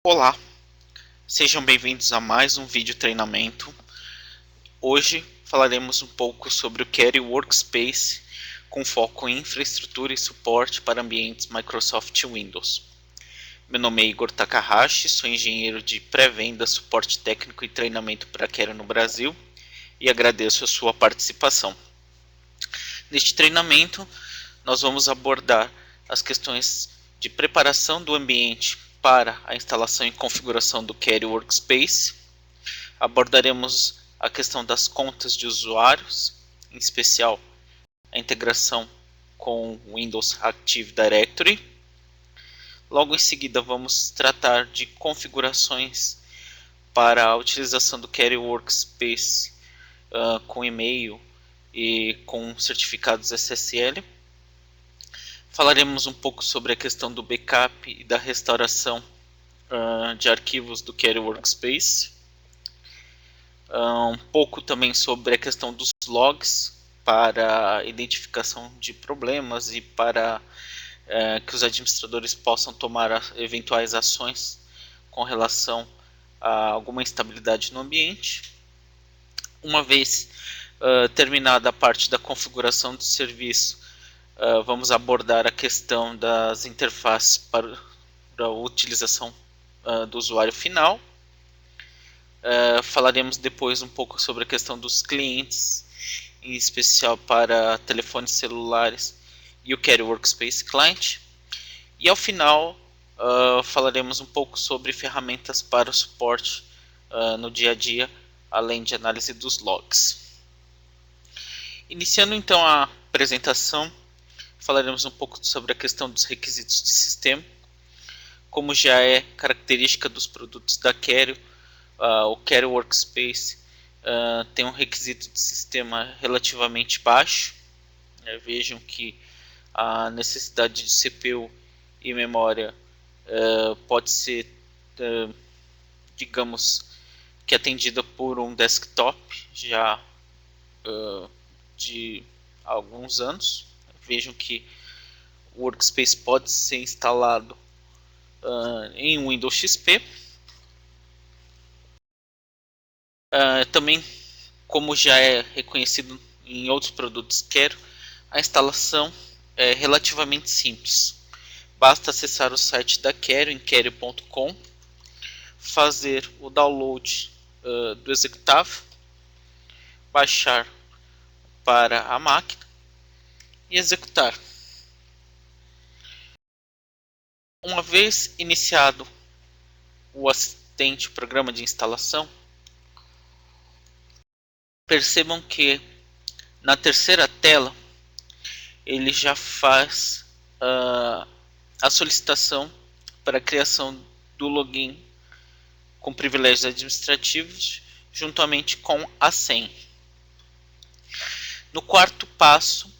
Olá, sejam bem-vindos a mais um vídeo treinamento. Hoje falaremos um pouco sobre o Keri Workspace com foco em infraestrutura e suporte para ambientes Microsoft Windows. Meu nome é Igor Takahashi, sou engenheiro de pré-venda, suporte técnico e treinamento para Keri no Brasil e agradeço a sua participação. Neste treinamento, nós vamos abordar as questões de preparação do ambiente para a instalação e configuração do Keri Workspace. Abordaremos a questão das contas de usuários, em especial a integração com o Windows Active Directory. Logo em seguida vamos tratar de configurações para a utilização do Keri Workspace com e-mail e com certificados SSL. Falaremos um pouco sobre a questão do backup e da restauração de arquivos do Keri Workspace. Um pouco também sobre a questão dos logs para identificação de problemas e para que os administradores possam tomar eventuais ações com relação a alguma instabilidade no ambiente. Uma vez terminada a parte da configuração do serviço, vamos abordar a questão das interfaces para a utilização do usuário final. Falaremos depois um pouco sobre a questão dos clientes, em especial para telefones celulares e o Keri Workspace Client. E ao final falaremos um pouco sobre ferramentas para o suporte no dia a dia, além de análise dos logs. Iniciando então a apresentação, falaremos um pouco sobre a questão dos requisitos de sistema. Como já é característica dos produtos da Keri, o Keri Workspace tem um requisito de sistema relativamente baixo. Vejam que a necessidade de CPU e memória pode ser, digamos, que atendida por um desktop já de alguns anos. Vejam que o Workspace pode ser instalado em Windows XP. Também, como já é reconhecido em outros produtos Keri, a instalação é relativamente simples. Basta acessar o site da Keri em keri.com, fazer o download do executável, baixar para a máquina e executar. Uma vez iniciado o assistente, o programa de instalação, percebam que na terceira tela ele já faz a solicitação para a criação do login com privilégios administrativos juntamente com a senha. No quarto passo,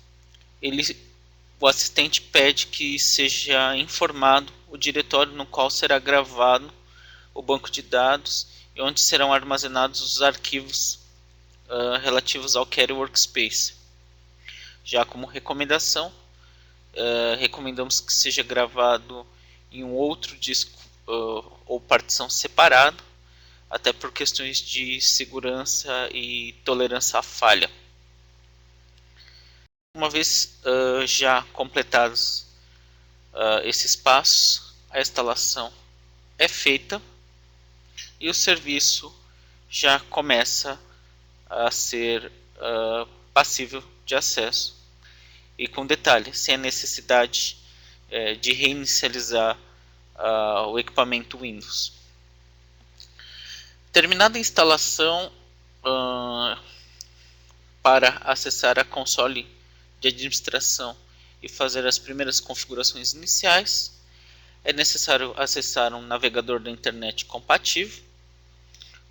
o assistente pede que seja informado o diretório no qual será gravado o banco de dados e onde serão armazenados os arquivos relativos ao Keri Workspace. Já como recomendação, recomendamos que seja gravado em um outro disco ou partição separado, até por questões de segurança e tolerância à falha. Uma vez já completados esses passos, a instalação é feita e o serviço já começa a ser passível de acesso. E com detalhe, sem a necessidade de reinicializar o equipamento Windows. Terminada a instalação, para acessar a console de administração e fazer as primeiras configurações iniciais, é necessário acessar um navegador da internet compatível,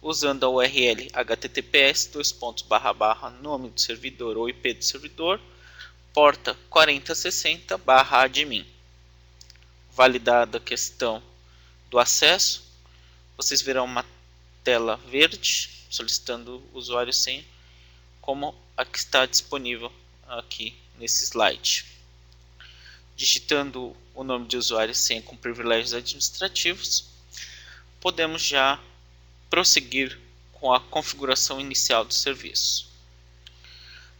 usando a URL https://nome do servidor ou IP do servidor, porta 4060/admin. Validada a questão do acesso, vocês verão uma tela verde solicitando o usuário e senha, como a que está disponível aqui nesse slide. Digitando o nome de usuário e senha com privilégios administrativos, podemos já prosseguir com a configuração inicial do serviço.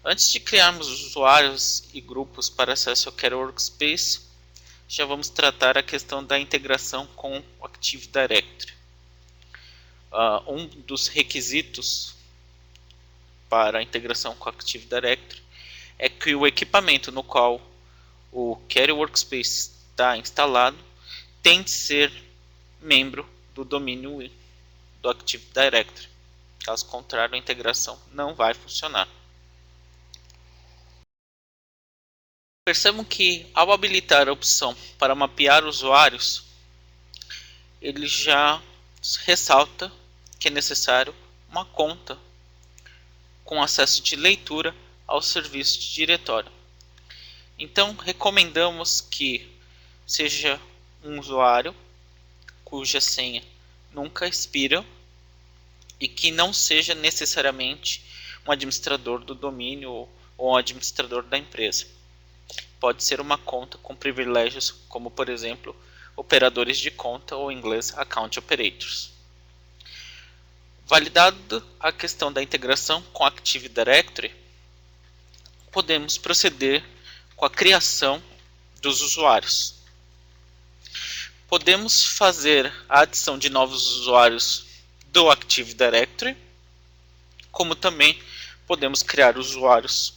Antes de criarmos usuários e grupos para acesso ao Care Workspace, já vamos tratar a questão da integração com o Active Directory. Um dos requisitos para a integração com o Active Directory é que o equipamento no qual o Care Workspace está instalado tem de ser membro do domínio do Active Directory. Caso contrário, a integração não vai funcionar. Percebam que ao habilitar a opção para mapear usuários, ele já ressalta que é necessário uma conta com acesso de leitura ao serviço de diretório. Então, recomendamos que seja um usuário cuja senha nunca expira e que não seja necessariamente um administrador do domínio ou um administrador da empresa. Pode ser uma conta com privilégios como, por exemplo, operadores de conta ou em inglês Account Operators. Validada a questão da integração com Active Directory, podemos proceder com a criação dos usuários. Podemos fazer a adição de novos usuários do Active Directory, como também podemos criar usuários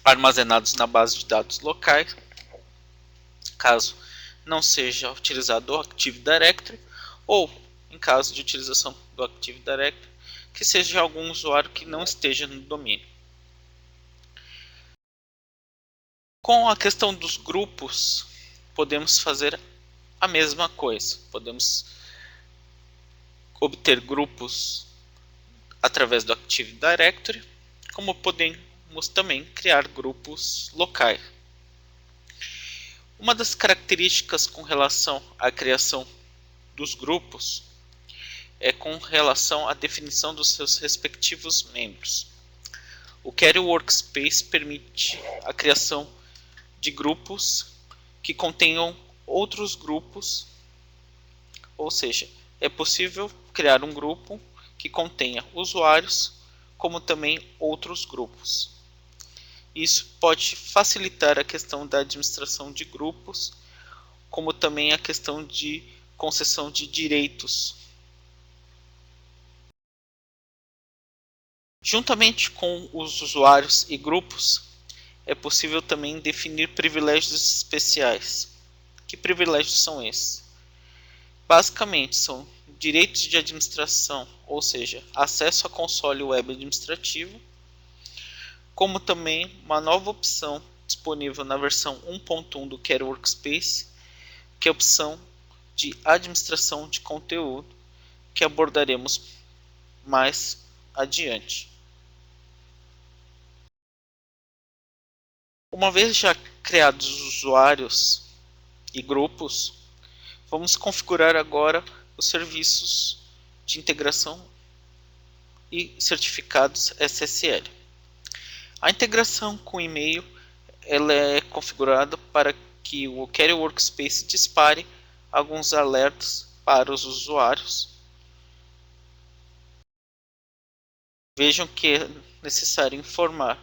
armazenados na base de dados locais, caso não seja utilizado o Active Directory, ou em caso de utilização do Active Directory, que seja algum usuário que não esteja no domínio. Com a questão dos grupos, podemos fazer a mesma coisa. Podemos obter grupos através do Active Directory, como podemos também criar grupos locais. Uma das características com relação à criação dos grupos é com relação à definição dos seus respectivos membros. O Care Workspace permite a criação de grupos que contenham outros grupos, ou seja, é possível criar um grupo que contenha usuários, como também outros grupos. Isso pode facilitar a questão da administração de grupos, como também a questão de concessão de direitos. Juntamente com os usuários e grupos, é possível também definir privilégios especiais. Que privilégios são esses? Basicamente, são direitos de administração, ou seja, acesso a console web administrativo, como também uma nova opção disponível na versão 1.1 do Care Workspace, que é a opção de administração de conteúdo, que abordaremos mais adiante. Uma vez já criados os usuários e grupos, vamos configurar agora os serviços de integração e certificados SSL. A integração com e-mail ela é configurada para que o Care Workspace dispare alguns alertas para os usuários. Vejam que é necessário informar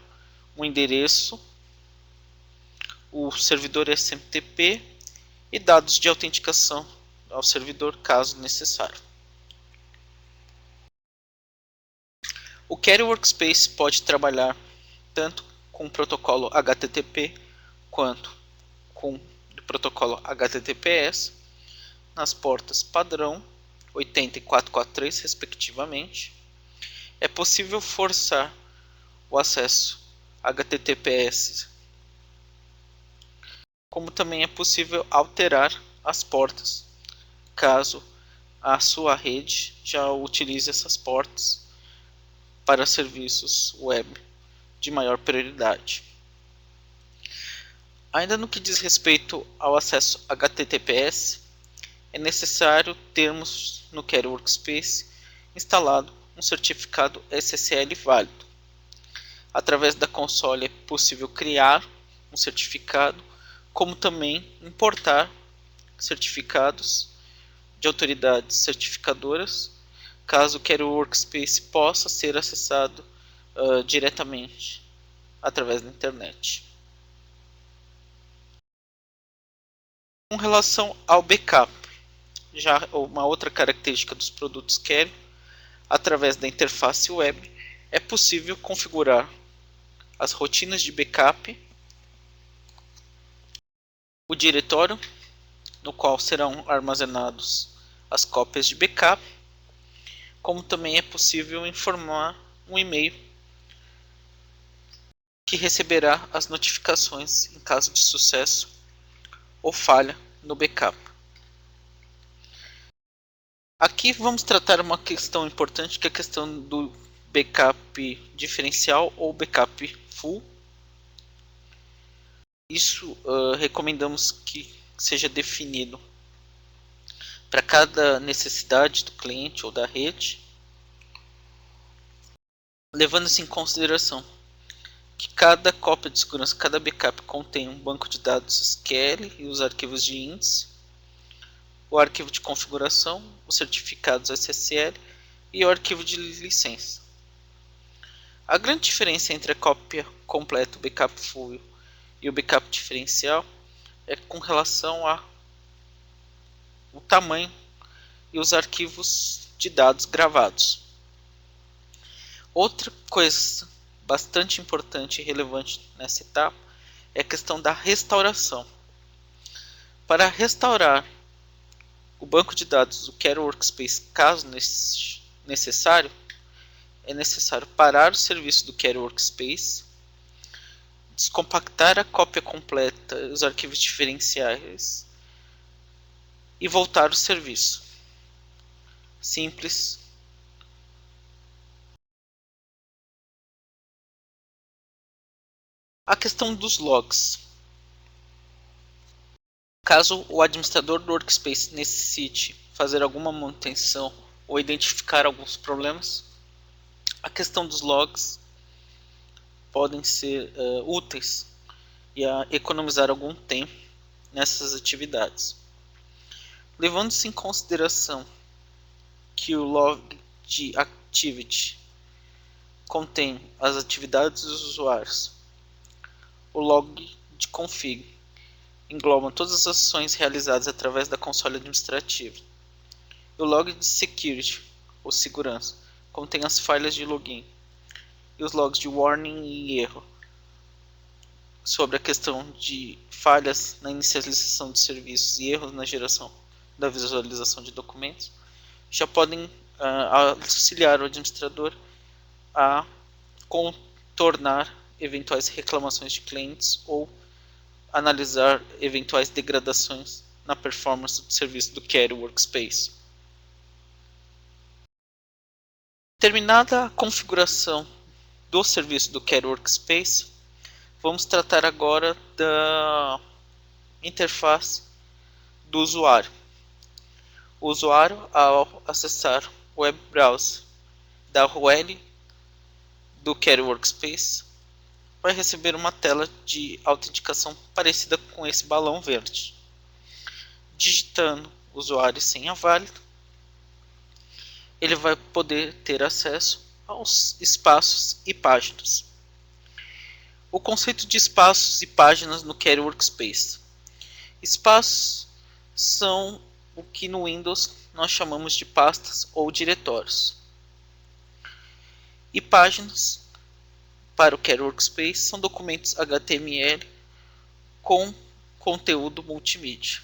o endereço, o servidor SMTP e dados de autenticação ao servidor, caso necessário. O Care Workspace pode trabalhar tanto com o protocolo HTTP quanto com o protocolo HTTPS nas portas padrão 80 e 443 respectivamente. É possível forçar o acesso HTTPS, como também é possível alterar as portas, caso a sua rede já utilize essas portas para serviços web de maior prioridade. Ainda no que diz respeito ao acesso HTTPS, é necessário termos no Care Workspace instalado um certificado SSL válido. Através da console é possível criar um certificado, como também importar certificados de autoridades certificadoras, caso o Quero Workspace possa ser acessado diretamente através da internet. Com relação ao backup, já uma outra característica dos produtos Quero, através da interface web, é possível configurar as rotinas de backup, o diretório no qual serão armazenados as cópias de backup, como também é possível informar um e-mail que receberá as notificações em caso de sucesso ou falha no backup. Aqui vamos tratar uma questão importante, que é a questão do backup diferencial ou backup full. Isso recomendamos que seja definido para cada necessidade do cliente ou da rede, levando-se em consideração que cada cópia de segurança, cada backup contém um banco de dados SQL e os arquivos de índice, o arquivo de configuração, os certificados SSL e o arquivo de licença. A grande diferença entre a cópia completa, o backup full e o backup diferencial é com relação ao tamanho e os arquivos de dados gravados. Outra coisa bastante importante e relevante nessa etapa é a questão da restauração. Para restaurar o banco de dados do Quero Workspace, caso necessário, é necessário parar o serviço do Quero Workspace, descompactar a cópia completa e os arquivos diferenciais e voltar ao serviço. Simples. A questão dos logs. Caso o administrador do Workspace necessite fazer alguma manutenção ou identificar alguns problemas, a questão dos logs podem ser úteis e economizar algum tempo nessas atividades. Levando-se em consideração que o log de activity contém as atividades dos usuários, o log de config engloba todas as ações realizadas através da console administrativa, o log de security, ou segurança, contém as falhas de login, e os logs de warning e erro, sobre a questão de falhas na inicialização de serviços e erros na geração da visualização de documentos, já podem auxiliar o administrador a contornar eventuais reclamações de clientes ou analisar eventuais degradações na performance do serviço do Quero Workspace. Terminada a configuração do serviço do Quero Workspace, vamos tratar agora da interface do usuário. O usuário, ao acessar o web browser da URL do Quero Workspace, vai receber uma tela de autenticação parecida com esse balão verde. Digitando usuário e senha válida, ele vai poder ter acesso aos espaços e páginas. O conceito de espaços e páginas no Quero Workspace. Espaços são o que no Windows nós chamamos de pastas ou diretórios. E páginas para o Quero Workspace são documentos HTML com conteúdo multimídia.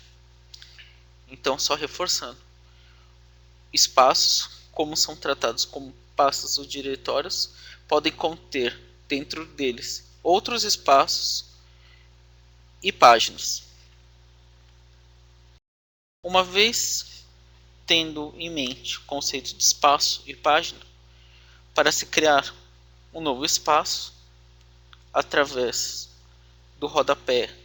Então, só reforçando, espaços, como são tratados como pastas ou diretórios, podem conter dentro deles outros espaços e páginas. Uma vez tendo em mente o conceito de espaço e página, para se criar um novo espaço, através do rodapé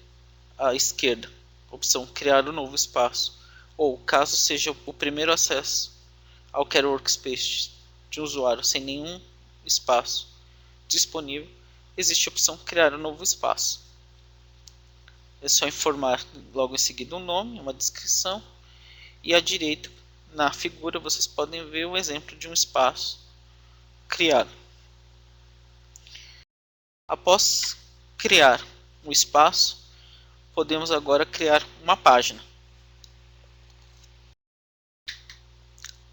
à esquerda, opção criar um novo espaço, ou caso seja o primeiro acesso ao Quero Workspace de um usuário sem nenhum espaço disponível, existe a opção criar um novo espaço. É só informar logo em seguida um nome, uma descrição, e à direita na figura vocês podem ver o exemplo de um espaço criado. Após criar um espaço, podemos agora criar uma página.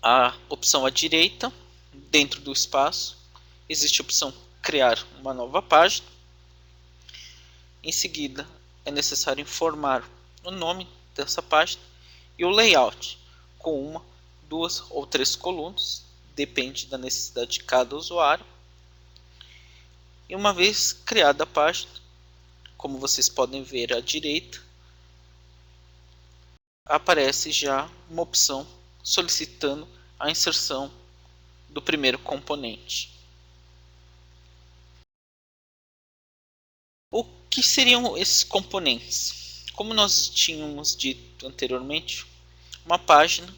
A opção à direita, dentro do espaço, existe a opção criar uma nova página. Em seguida, é necessário informar o nome dessa página e o layout, com uma, duas ou três colunas, depende da necessidade de cada usuário. E uma vez criada a página, como vocês podem ver à direita, aparece já uma opção solicitando a inserção do primeiro componente. O que seriam esses componentes? Como nós tínhamos dito anteriormente, uma página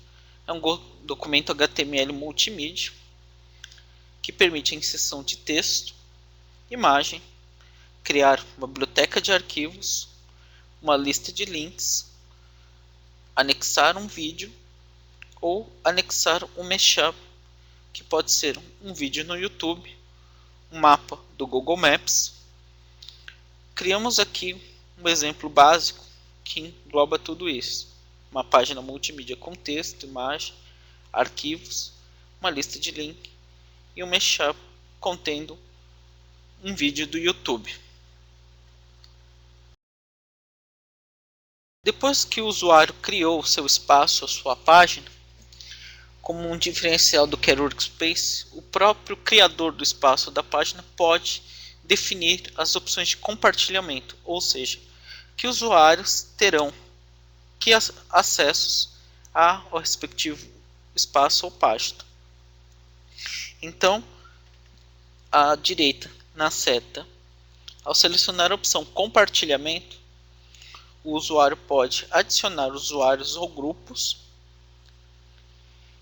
é um documento HTML multimídia que permite a inserção de texto, imagem, criar uma biblioteca de arquivos, uma lista de links, anexar um vídeo ou anexar um mashup, que pode ser um vídeo no YouTube, um mapa do Google Maps. Criamos aqui um exemplo básico que engloba tudo isso. Uma página multimídia com texto, imagem, arquivos, uma lista de link e um mashup contendo um vídeo do YouTube. Depois que o usuário criou o seu espaço, a sua página, como um diferencial do Quero Workspace, o próprio criador do espaço da página pode definir as opções de compartilhamento, ou seja, que usuários terão que acessos ao respectivo espaço ou página. Então, à direita, na seta, ao selecionar a opção compartilhamento, o usuário pode adicionar usuários ou grupos.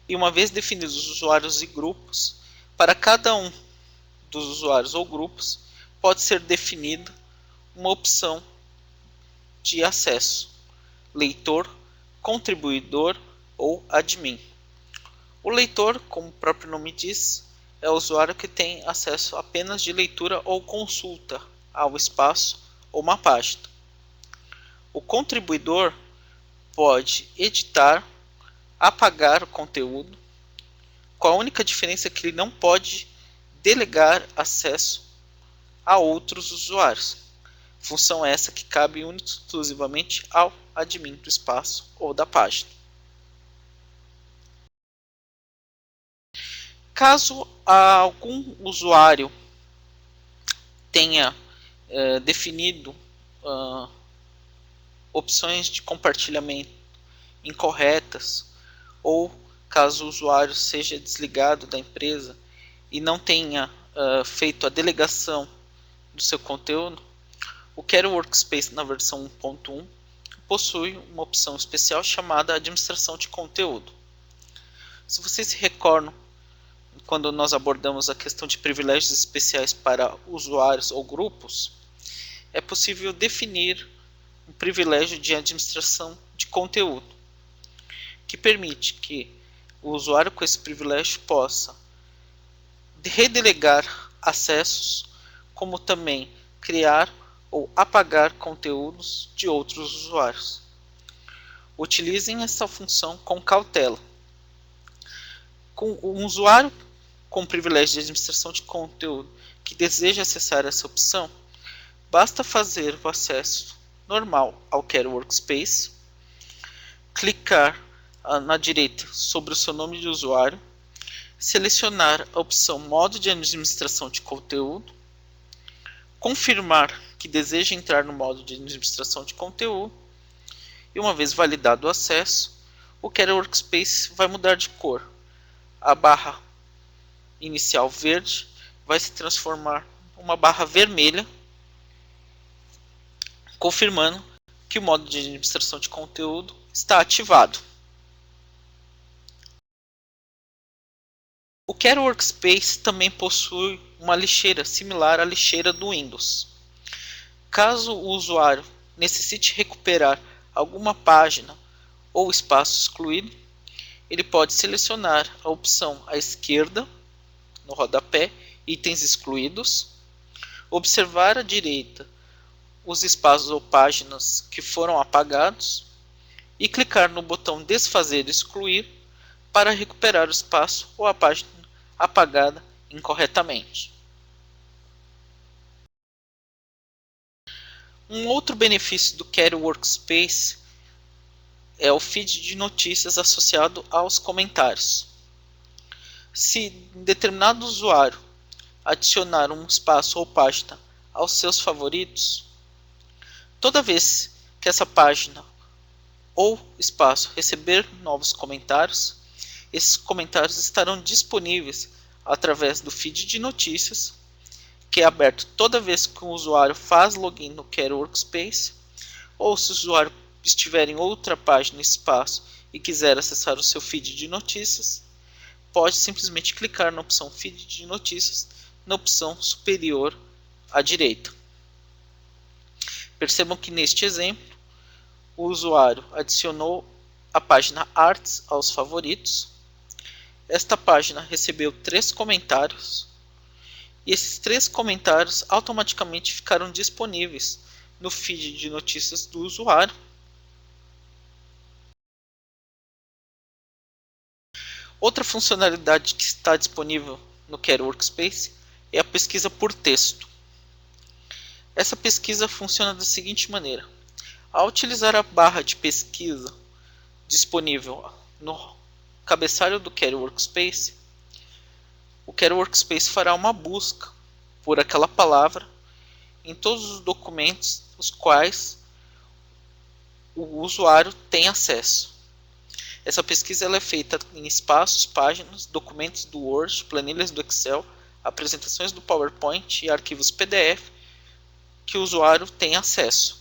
E uma vez definidos os usuários e grupos, para cada um dos usuários ou grupos, pode ser definida uma opção de acesso: leitor, contribuidor ou admin. O leitor, como o próprio nome diz, é o usuário que tem acesso apenas de leitura ou consulta ao espaço ou uma página. O contribuidor pode editar, apagar o conteúdo, com a única diferença que ele não pode delegar acesso a outros usuários. Função essa que cabe exclusivamente ao admin do espaço ou da página. Caso algum usuário tenha definido opções de compartilhamento incorretas, ou caso o usuário seja desligado da empresa e não tenha feito a delegação do seu conteúdo, o Quero Workspace na versão 1.1 possui uma opção especial chamada administração de conteúdo. Se vocês se recordam, quando nós abordamos a questão de privilégios especiais para usuários ou grupos, é possível definir um privilégio de administração de conteúdo, que permite que o usuário com esse privilégio possa redelegar acessos, como também criar ou apagar conteúdos de outros usuários. Utilizem essa função com cautela. Com um usuário com privilégio de administração de conteúdo que deseja acessar essa opção, basta fazer o acesso normal ao Quero Workspace, clicar na direita sobre o seu nome de usuário, selecionar a opção modo de administração de conteúdo, confirmar que deseja entrar no modo de administração de conteúdo, e uma vez validado o acesso, o Quero Workspace vai mudar de cor. A barra inicial verde vai se transformar em uma barra vermelha, confirmando que o modo de administração de conteúdo está ativado. O Quero Workspace também possui uma lixeira similar à lixeira do Windows. Caso o usuário necessite recuperar alguma página ou espaço excluído, ele pode selecionar a opção à esquerda, no rodapé, itens excluídos, observar à direita os espaços ou páginas que foram apagados e clicar no botão desfazer e excluir para recuperar o espaço ou a página apagada incorretamente. Um outro benefício do Query Workspace é o feed de notícias associado aos comentários. Se determinado usuário adicionar um espaço ou página aos seus favoritos, toda vez que essa página ou espaço receber novos comentários, esses comentários estarão disponíveis através do feed de notícias, que é aberto toda vez que o usuário faz login no Query Workspace, ou se o usuário estiver em outra página, espaço, e quiser acessar o seu feed de notícias, pode simplesmente clicar na opção feed de notícias, na opção superior à direita. Percebam que neste exemplo, o usuário adicionou a página Arts aos favoritos. Esta página recebeu 3 comentários e esses 3 comentários automaticamente ficaram disponíveis no feed de notícias do usuário. Outra funcionalidade que está disponível no Query Workspace é a pesquisa por texto. Essa pesquisa funciona da seguinte maneira: ao utilizar a barra de pesquisa disponível no cabeçalho do Query Workspace, o Query Workspace fará uma busca por aquela palavra em todos os documentos os quais o usuário tem acesso. Essa pesquisa ela é feita em espaços, páginas, documentos do Word, planilhas do Excel, apresentações do PowerPoint e arquivos PDF que o usuário tem acesso.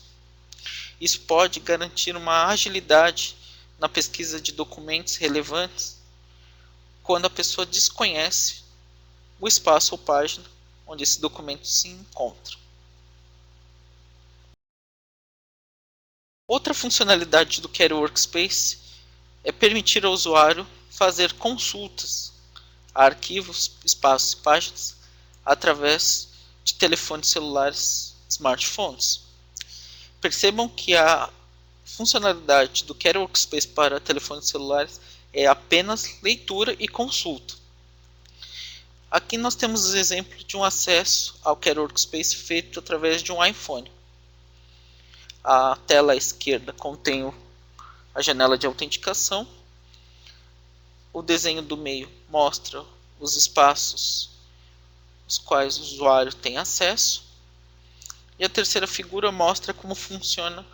Isso pode garantir uma agilidade na pesquisa de documentos relevantes quando a pessoa desconhece o espaço ou página onde esse documento se encontra. Outra funcionalidade do Query Workspace é permitir ao usuário fazer consultas a arquivos, espaços e páginas através de telefones celulares, smartphones. Percebam que a funcionalidade do Query Workspace para telefones celulares é apenas leitura e consulta. Aqui nós temos o exemplo de um acesso ao Query Workspace feito através de um iPhone. A tela à esquerda contém a janela de autenticação. O desenho do meio mostra os espaços os quais o usuário tem acesso. E a terceira figura mostra como funciona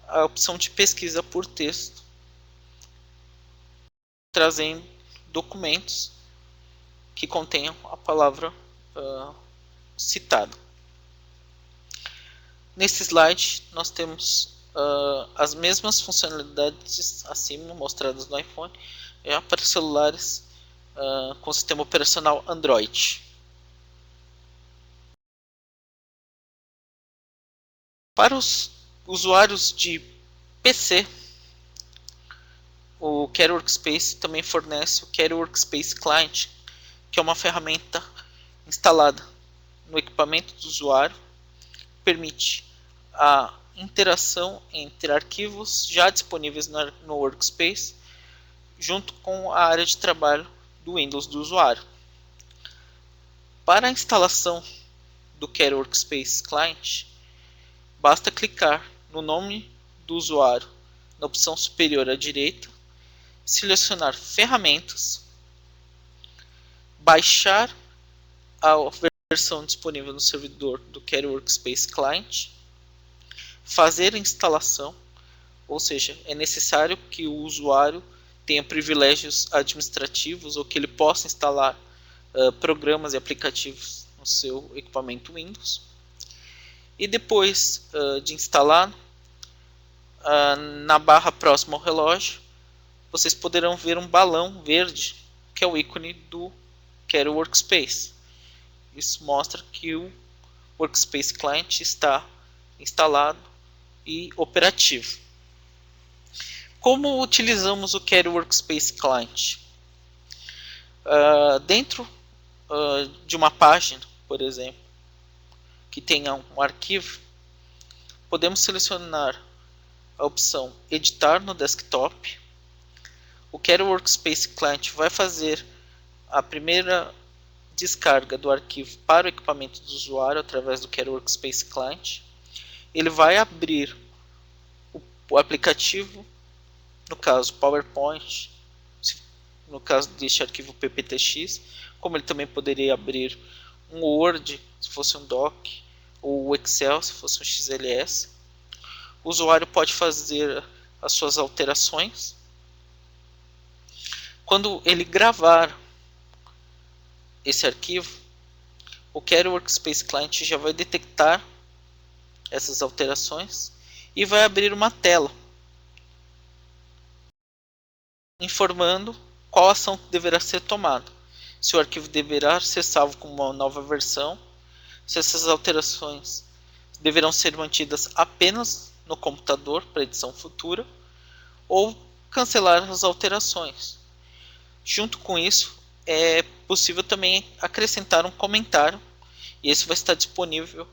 a opção de pesquisa por texto, trazendo documentos que contenham a palavra citada. Nesse slide nós temos as mesmas funcionalidades acima mostradas no iPhone para celulares com sistema operacional Android. Para os usuários de PC, o Query Workspace também fornece o Query Workspace Client, que é uma ferramenta instalada no equipamento do usuário, que permite a interação entre arquivos já disponíveis no Workspace, junto com a área de trabalho do Windows do usuário. Para a instalação do Query Workspace Client, basta clicar no nome do usuário na opção superior à direita, selecionar Ferramentas, baixar a versão disponível no servidor do Query Workspace Client, fazer a instalação, ou seja, é necessário que o usuário tenha privilégios administrativos ou que ele possa instalar programas e aplicativos no seu equipamento Windows. E depois de instalado, na barra próxima ao relógio, vocês poderão ver um balão verde, que é o ícone do Query Workspace. Isso mostra que o Workspace Client está instalado e operativo. Como utilizamos o Query Workspace Client? Dentro de uma página, por exemplo, que tenha um arquivo, podemos selecionar a opção Editar no desktop. O Query Workspace Client vai fazer a primeira descarga do arquivo para o equipamento do usuário através do Query Workspace Client. Ele vai abrir o aplicativo, no caso PowerPoint, no caso deste arquivo PPTX, como ele também poderia abrir um Word, se fosse um Doc, ou o Excel, se fosse um XLS. O usuário pode fazer as suas alterações. Quando ele gravar esse arquivo, o Query Workspace Client já vai detectar essas alterações e vai abrir uma tela informando qual ação deverá ser tomada. Se o arquivo deverá ser salvo com uma nova versão, se essas alterações deverão ser mantidas apenas no computador para edição futura, ou cancelar as alterações. Junto com isso, é possível também acrescentar um comentário, e esse vai estar disponível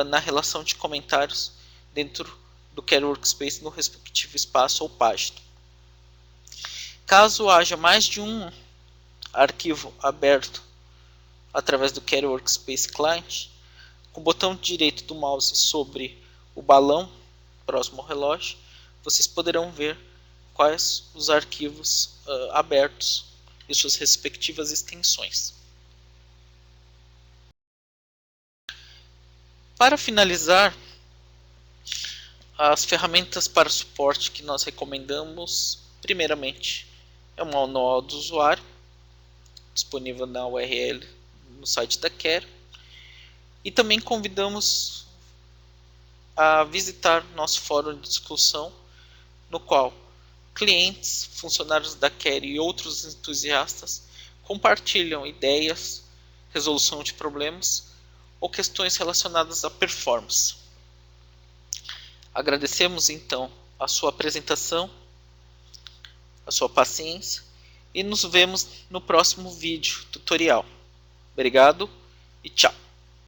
na relação de comentários dentro do Query Workspace no respectivo espaço ou página. Caso haja mais de um arquivo aberto através do Query Workspace Client, com o botão direito do mouse sobre o balão próximo ao relógio, vocês poderão ver quais os arquivos abertos e suas respectivas extensões. Para finalizar, as ferramentas para suporte que nós recomendamos, primeiramente, é o manual do usuário, disponível na URL no site da Query, e também convidamos a visitar nosso fórum de discussão, no qual clientes, funcionários da Query e outros entusiastas compartilham ideias, resolução de problemas ou questões relacionadas à performance. Agradecemos então a sua apresentação, a sua paciência, e nos vemos no próximo vídeo tutorial. Obrigado e tchau!